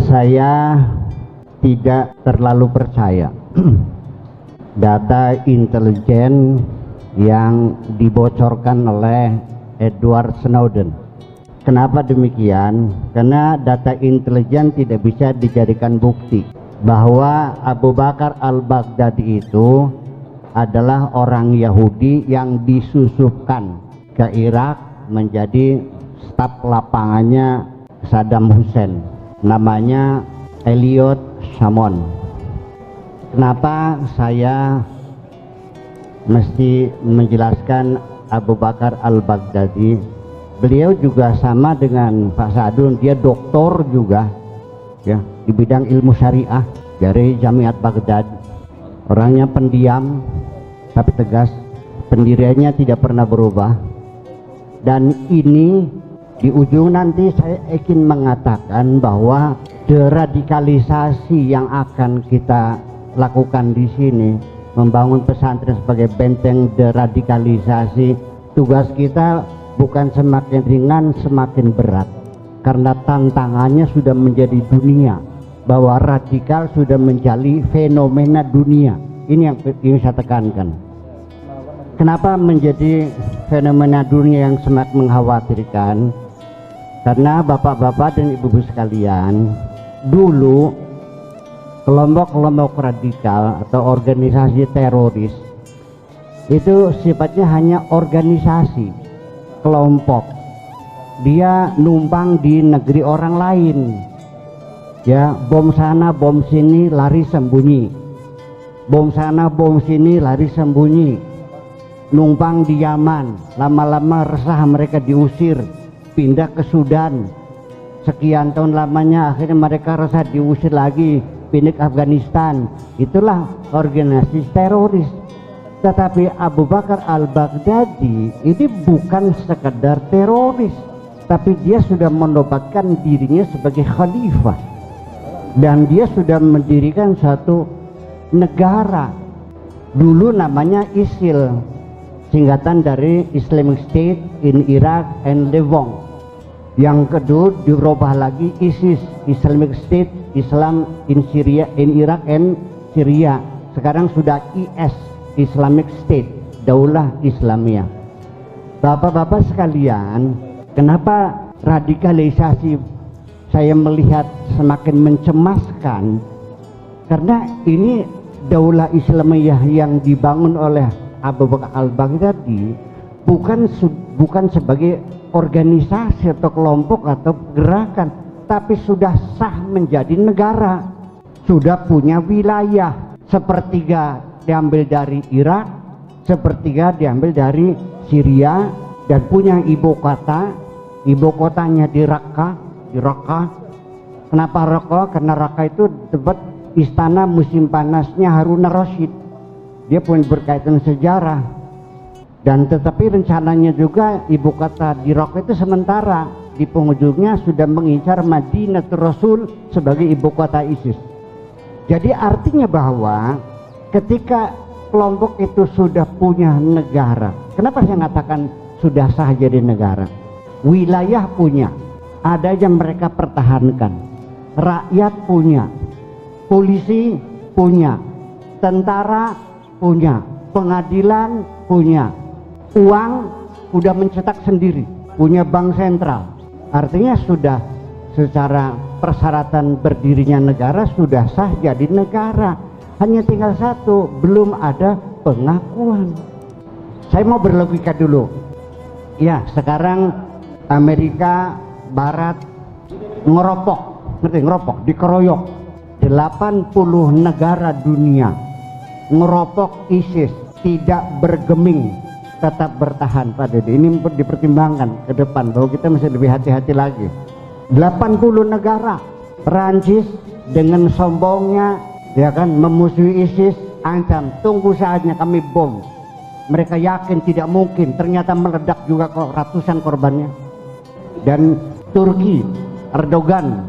Saya tidak terlalu percaya data intelijen yang dibocorkan oleh Edward Snowden. Kenapa demikian? Karena data intelijen tidak bisa dijadikan bukti bahwa Abu Bakar al-Baghdadi itu adalah orang Yahudi yang disusupkan ke Irak menjadi staf lapangannya Saddam Hussein, namanya Elliot Shamon. Kenapa saya mesti menjelaskan Abu Bakar al-Baghdadi? Beliau juga sama dengan Pak Sadun, dia doktor juga ya di bidang ilmu syariah dari Jamiat Baghdad. Orangnya pendiam tapi tegas, pendiriannya tidak pernah berubah. Dan ini di ujung nanti saya ingin mengatakan bahwa deradikalisasi yang akan kita lakukan di sini, membangun pesantren sebagai benteng deradikalisasi, tugas kita bukan semakin ringan, semakin berat, karena tantangannya sudah menjadi dunia, bahwa radikal sudah menjadi fenomena dunia. Ini yang ingin saya tekankan. Kenapa menjadi fenomena dunia yang sangat mengkhawatirkan? Karena bapak-bapak dan ibu-ibu sekalian, dulu kelompok-kelompok radikal atau organisasi teroris itu sifatnya hanya organisasi, kelompok. Dia numpang di negeri orang lain, ya, bom sana bom sini lari sembunyi, bom sana bom sini lari sembunyi, numpang di Yaman, lama-lama resah mereka diusir, pindah ke Sudan, sekian tahun lamanya akhirnya mereka resah diusir lagi, pindah ke Afghanistan. Itulah organisasi teroris. Tetapi Abu Bakar al-Baghdadi ini bukan sekedar teroris, tapi dia sudah menobatkan dirinya sebagai khalifah, dan dia sudah mendirikan satu negara. Dulu namanya ISIL, singkatan dari Islamic State in Iraq and Levant. Yang kedua dirubah lagi ISIS, Islamic State Islam in Syria, in Iraq and Syria. Sekarang sudah IS, Islamic State, Daulah Islamiyah. Bapak-bapak sekalian, kenapa radikalisasi saya melihat semakin mencemaskan? Karena ini Daulah Islamiyah yang dibangun oleh Abu Bakar al-Baghdadi bukan sebagai organisasi atau kelompok atau gerakan, tapi sudah sah menjadi negara, sudah punya wilayah. Sepertiga diambil dari Irak, sepertiga diambil dari Syria, dan punya ibu kota. Ibu kotanya di Raqqa. Kenapa Raqqa? Karena Raqqa itu tempat istana musim panasnya Harun ar-Rasyid. Dia pun berkaitan sejarah. Dan tetapi rencananya juga ibu kota di Raqqa itu sementara, di penghujungnya sudah mengincar Madinatul Rasul sebagai ibu kota ISIS. Jadi artinya bahwa ketika kelompok itu sudah punya negara, kenapa saya katakan sudah sah jadi negara? Wilayah punya, ada yang mereka pertahankan, rakyat punya, polisi punya, tentara punya, pengadilan punya, uang sudah mencetak sendiri, punya bank sentral. Artinya sudah secara persyaratan berdirinya negara sudah sah jadi negara. Hanya tinggal satu, belum ada pengakuan. Saya mau berlogika dulu. Ya, sekarang Amerika Barat ngeropok, ngerti ngeropok, dikeroyok. 80 negara dunia ngeropok ISIS, tidak bergeming, tetap bertahan. Pada ini dipertimbangkan ke depan bahwa kita mesti lebih hati-hati lagi. 80 negara, Perancis dengan sombongnya ya kan memusuhi ISIS, ancam tunggu saatnya kami bom. Mereka yakin tidak mungkin, ternyata meledak juga kok, ratusan korbannya. Dan Turki, Erdogan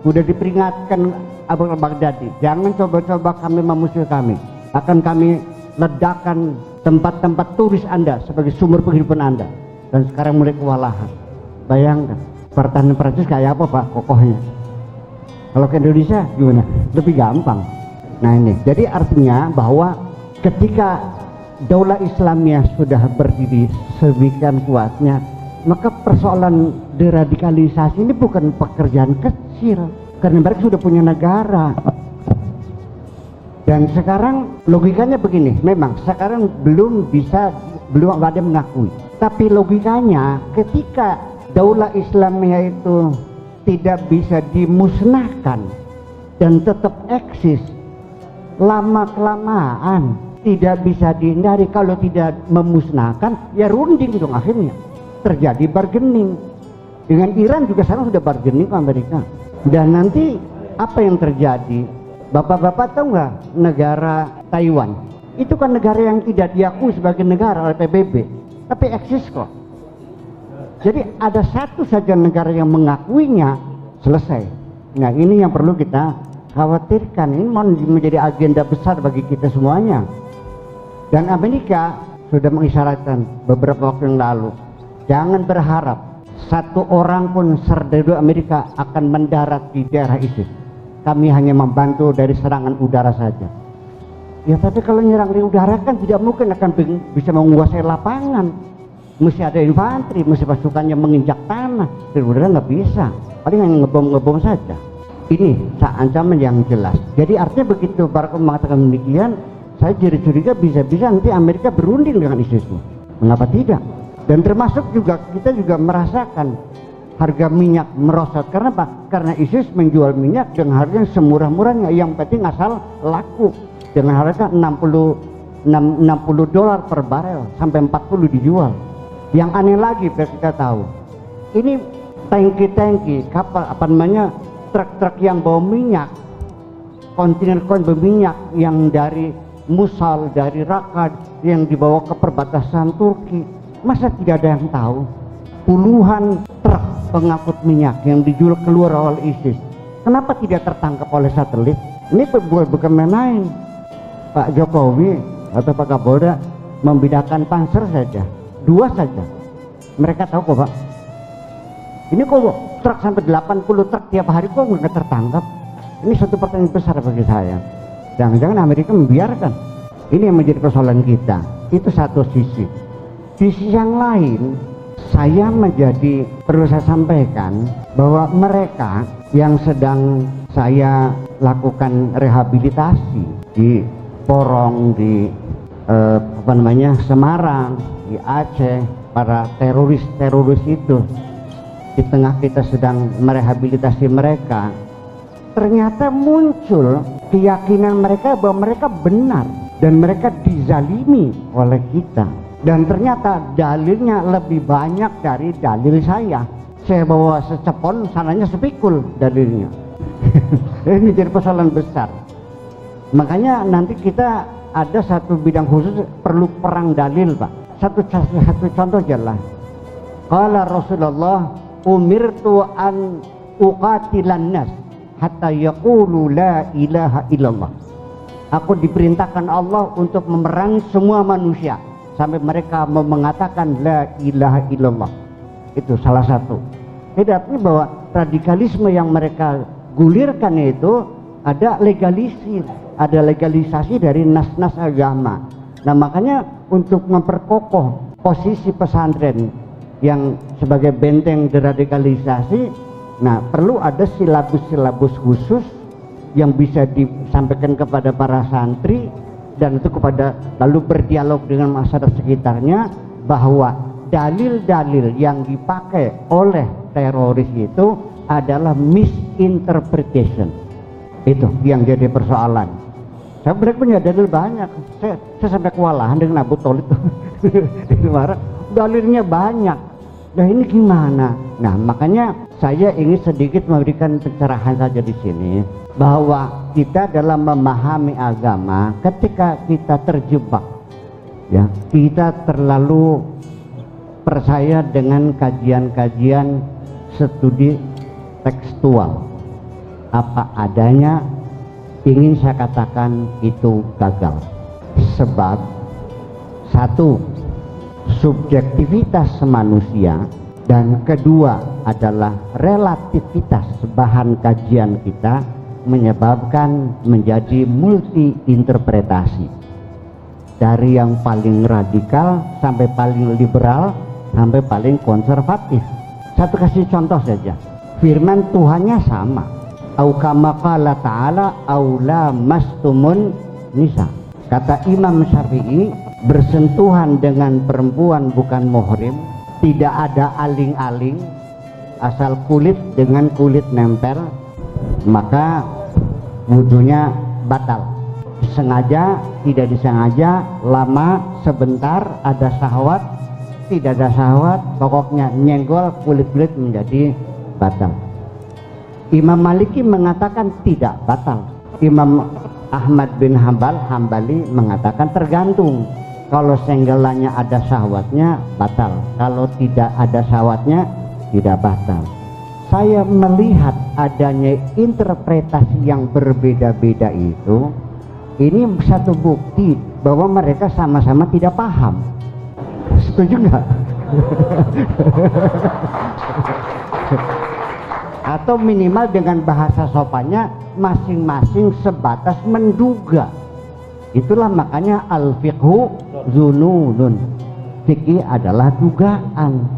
sudah diperingatkan Abu Bakar al-Baghdadi, jangan coba-coba kami memusuhi kami, akan kami ledakan tempat-tempat turis Anda sebagai sumber penghidupan Anda. Dan sekarang mulai kewalahan. Bayangkan pertahanan Prancis kayak apa Pak kokohnya. Kalau ke Indonesia gimana? Lebih gampang. Nah ini, jadi artinya bahwa ketika Daulah Islamiyah sudah berdiri sedemikian kuatnya, maka persoalan deradikalisasi ini bukan pekerjaan kecil, karena mereka sudah punya negara. Dan sekarang logikanya begini, memang sekarang belum ada yang mengakui, tapi logikanya ketika Daulah Islamiyah itu tidak bisa dimusnahkan dan tetap eksis, lama-kelamaan tidak bisa dihindari. Kalau tidak memusnahkan, ya runding dong, akhirnya terjadi bargaining. Dengan Iran juga sekarang sudah bargaining ke Amerika. Dan nanti apa yang terjadi? Bapak-bapak tahu nggak negara Taiwan? Itu kan negara yang tidak diakui sebagai negara oleh PBB, tapi eksis kok. Jadi ada satu saja negara yang mengakuinya, selesai. Nah ini yang perlu kita khawatirkan. Ini mau menjadi agenda besar bagi kita semuanya. Dan Amerika sudah mengisyaratkan beberapa waktu yang lalu, jangan berharap satu orang pun serdadu Amerika akan mendarat di daerah ISIS. Kami hanya membantu dari serangan udara saja. Ya tapi kalau nyerang dari udara kan tidak mungkin akan bisa menguasai lapangan. Mesti ada infanteri, mesti pasukannya menginjak tanah. Dari udara nggak bisa, paling hanya ngebom saja. Ini ancaman yang jelas. Jadi artinya begitu Barack Obama mengatakan demikian, saya jadi curiga bisa-bisa nanti Amerika berunding dengan ISIS. Mengapa tidak? Dan termasuk juga kita juga merasakan harga minyak merosot. Karena apa? Karena ISIS menjual minyak dengan harga yang semurah-murahnya, yang penting asal laku, dengan harga $60 per barel sampai 40 dijual. Yang aneh lagi biar kita tahu, ini tangki-tangki kapal truk-truk yang bawa minyak, kontainer minyak yang dari Mosul, dari Raqqa yang dibawa ke perbatasan Turki. Masa tidak ada yang tahu? Puluhan truk pengangkut minyak yang dijual keluar oleh ISIS, kenapa tidak tertangkap oleh satelit? Ini bukan main-main. Pak Jokowi atau Pak Kapolda membedakan panser saja, 2 saja. Mereka tahu kok Pak. Ini kok truk sampai 80 truk tiap hari kok nggak tertangkap? Ini satu pertanyaan besar bagi saya. Jangan-jangan Amerika membiarkan. Ini yang menjadi persoalan kita. Itu satu sisi. Sisi yang lain, saya perlu saya sampaikan bahwa mereka yang sedang saya lakukan rehabilitasi di Porong, di Semarang, di Aceh, para teroris itu, di tengah kita sedang merehabilitasi mereka, ternyata muncul keyakinan mereka bahwa mereka benar dan mereka dizalimi oleh kita. Dan ternyata dalilnya lebih banyak dari dalil saya. Saya bawa secepon, sananya sepikul dalilnya. Ini jadi persoalan besar. Makanya nanti kita ada satu bidang khusus perlu perang dalil Pak. Satu contoh jelas. Qala Rasulullah, umirtu an uqatilan nas hatta yaqulu la ilaha illallah. Aku diperintahkan Allah untuk memerangi semua manusia sampai mereka mengatakan la ilaha illallah. Itu salah satu. Jadi artinya bahwa radikalisme yang mereka gulirkan itu ada legalisasi dari nas-nas agama. Nah makanya untuk memperkokoh posisi pesantren yang sebagai benteng deradikalisasi, nah perlu ada silabus-silabus khusus yang bisa disampaikan kepada para santri, dan itu lalu berdialog dengan masyarakat sekitarnya bahwa dalil-dalil yang dipakai oleh teroris itu adalah misinterpretation. Itu yang jadi persoalan. Saya punya dalil banyak. Saya sampai kewalahan dengan Abu Thalib itu marah. Dalilnya banyak. Nah ini gimana? Nah makanya saya ingin sedikit memberikan pencerahan saja di sini, bahwa kita dalam memahami agama, ketika kita terjebak, ya kita terlalu percaya dengan kajian-kajian studi tekstual apa adanya, ingin saya katakan itu gagal. Sebab satu, subjektivitas manusia Dan kedua adalah relativitas bahan kajian kita menyebabkan menjadi multi interpretasi, dari yang paling radikal sampai paling liberal sampai paling konservatif. Satu kasih contoh saja, firman Tuhannya sama, au kama qala ta'ala au lamastumun nisa. Kata Imam Syafi'i, bersentuhan dengan perempuan bukan muhrim, tidak ada aling-aling, asal kulit dengan kulit nempel, maka wudhunya batal. Sengaja, tidak disengaja, lama, sebentar, ada syahwat, tidak ada syahwat, pokoknya nyenggol kulit-kulit menjadi batal. Imam Maliki mengatakan tidak batal. Imam Ahmad bin Hambali mengatakan tergantung. Kalau senggelannya ada syahwatnya batal, kalau tidak ada syahwatnya tidak batal. Saya melihat adanya interpretasi yang berbeda-beda itu, ini satu bukti bahwa mereka sama-sama tidak paham. Setuju nggak? Atau minimal dengan bahasa sopannya masing-masing sebatas menduga. Itulah makanya al-fiqhu zununun, fikih adalah dugaan.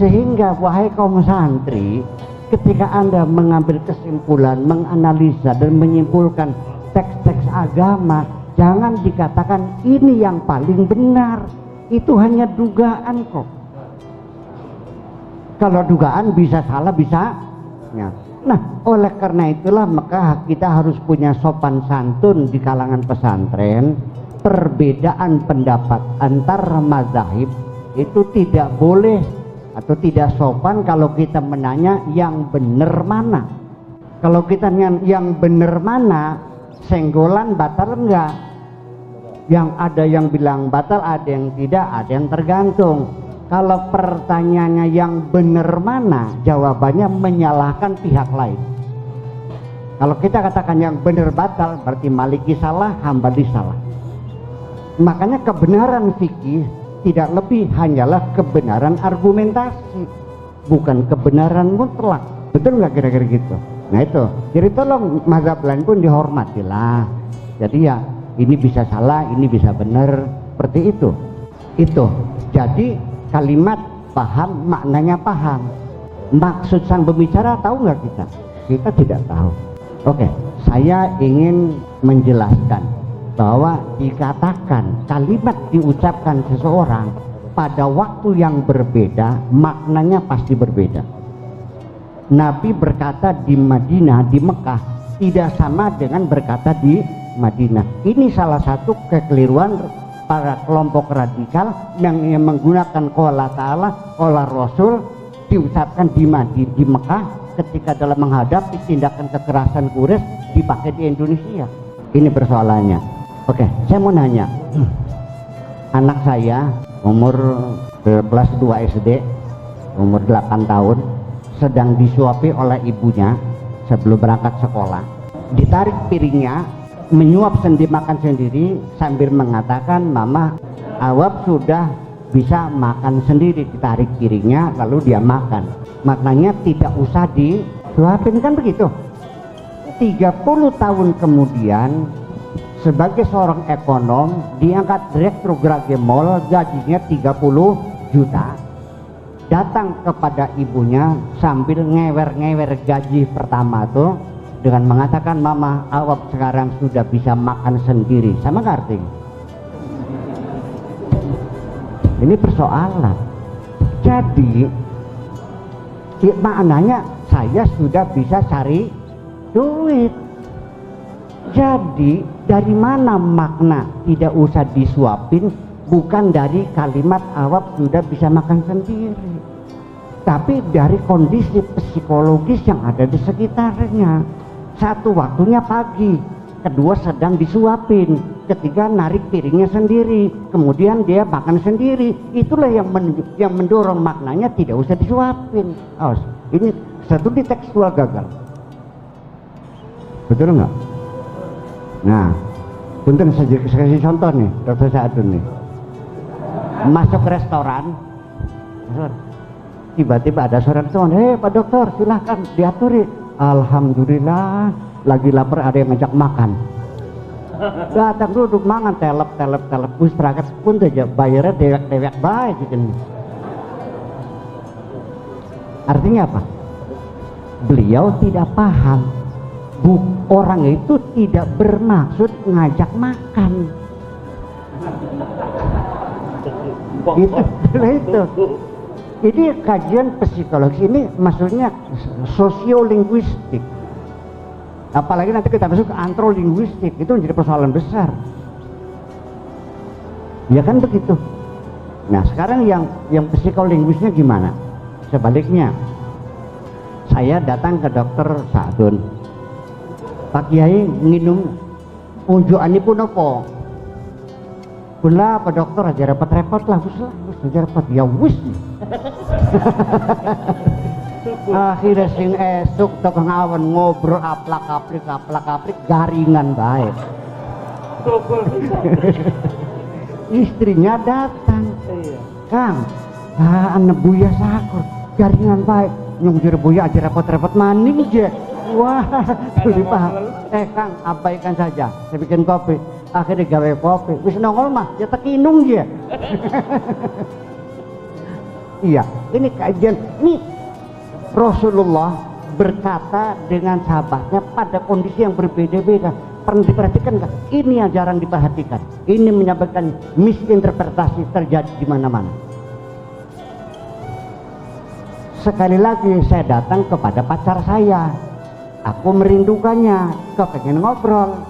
Sehingga wahai kaum santri, ketika Anda mengambil kesimpulan, menganalisa dan menyimpulkan teks-teks agama, jangan dikatakan ini yang paling benar. Itu hanya dugaan kok. Kalau dugaan bisa salah, bisa ya. Nah, oleh karena itulah maka kita harus punya sopan santun di kalangan pesantren. Perbedaan pendapat antar mazahib itu tidak boleh atau tidak sopan kalau kita menanya yang benar mana. Kalau kita yang benar mana, senggolan batal enggak? Yang ada yang bilang batal, ada yang tidak, ada yang tergantung. Kalau pertanyaannya yang benar mana, jawabannya menyalahkan pihak lain. Kalau kita katakan yang benar batal, berarti Maliki salah, Hambali salah. Makanya kebenaran fikih tidak lebih hanyalah kebenaran argumentasi, bukan kebenaran mutlak. Betul nggak kira-kira gitu? Nah itu, jadi tolong mazhab lain pun dihormatilah. Jadi ya ini bisa salah, ini bisa benar, seperti itu. Itu. Jadi kalimat paham, maknanya paham. Maksud sang pembicara tahu nggak kita? Kita tidak tahu. Oke, saya ingin menjelaskan bahwa dikatakan kalimat diucapkan seseorang pada waktu yang berbeda, maknanya pasti berbeda. Nabi berkata di Madinah, di Mekah, tidak sama dengan berkata di Madinah. Ini salah satu kekeliruan para kelompok radikal yang menggunakan qala ta'ala, qala Rasul diucapkan di Mekah, ketika dalam menghadapi tindakan kekerasan Quraisy dipakai di Indonesia. Ini persoalannya. Oke, saya mau nanya, anak saya umur kelas 2 SD, umur 8 tahun, sedang disuapi oleh ibunya sebelum berangkat sekolah. Ditarik piringnya, menyuap sendiri, makan sendiri sambil mengatakan, "Mama, Awab sudah bisa makan sendiri." Ditarik piringnya lalu dia makan. Maknanya tidak usah disuapin, kan begitu. 30 tahun kemudian sebagai seorang ekonom diangkat direktur Grage Mall, gajinya 30 juta. Datang kepada ibunya sambil ngewer-ngewer gaji pertama tuh dengan mengatakan, "Mama, Awab sekarang sudah bisa makan sendiri." Sama nggak artinya? Ini persoalan. Jadi maknanya saya sudah bisa cari duit. Jadi dari mana makna tidak usah disuapin? Bukan dari kalimat Awab sudah bisa makan sendiri, tapi dari kondisi psikologis yang ada di sekitarnya. Satu, waktunya pagi, kedua sedang disuapin, ketiga narik piringnya sendiri, kemudian dia makan sendiri. Itulah yang mendorong maknanya tidak usah disuapin. Oh, ini satu di tekstual gagal. Betul nggak? Nah, punten saya kasih contoh nih, Dr. Saadun nih. Masuk restoran, Tiba-tiba ada seorang teman, hei Pak Dokter silahkan diaturi. Alhamdulillah lagi lapar ada yang ngajak makan. Datang duduk mangan telep bus berangkat pun aja bayarnya dewek baik gitu. Artinya apa? Beliau tidak paham. Orang itu tidak bermaksud ngajak makan. Itu. Ini kajian psikologi ini maksudnya sosiolinguistik. Apalagi nanti kita masuk ke antrolinguistik, itu menjadi persoalan besar. Ya kan begitu. Nah sekarang yang psikolinguisnya gimana? Sebaliknya, saya datang ke dokter Sa'dun. Pak Kiai nginum unjukan pun apa? Kula Pak Dokter aja repot-repot lah, wis aja repot ya wis. Akhirnya sing esuk tukang awan ngobrol aplak-aplik garingan baik. Istrinya datang, Kang, anak buya sakur garingan baik. Nyung jero buya aja repot-repot maning je. Wah, lebih paham. Kang, abaikan saja. Saya bikin kopi. Akhirnya gawe kopi. Wis nongol mah, ya tekinung je. Iya, ini kajian. Ini Rasulullah berkata dengan sahabatnya pada kondisi yang berbeda-beda. Pernah diperhatikan nggak? Ini yang jarang diperhatikan. Ini menyampaikan misinterpretasi terjadi di mana-mana. Sekali lagi saya datang kepada pacar saya. Aku merindukannya, kepengen ngobrol.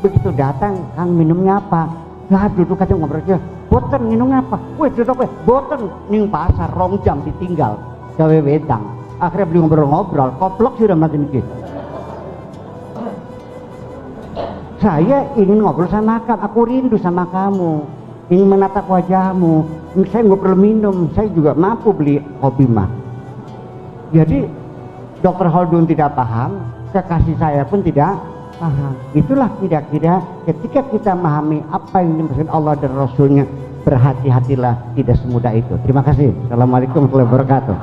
Begitu datang, Kang minumnya apa? Lah duduk aja ngobrol aja. Boten minum apa? Wih duduk weh, boten ning pasar 2 jam ditinggal gawe wedang. Akhirnya beli ngobrol-ngobrol, koplok sudah makin gitu. Saya ingin ngobrol sama kamu, aku rindu sama kamu, ingin menatap wajahmu. Saya ngobrol minum, saya juga mampu beli kopi mah. Jadi Dr. Khaldun tidak paham, kekasih saya pun tidak paham. Itulah kira-kira ketika kita memahami apa yang dimaksud Allah dan Rasulnya, berhati-hatilah, tidak semudah itu. Terima kasih. Assalamualaikum warahmatullahi wabarakatuh.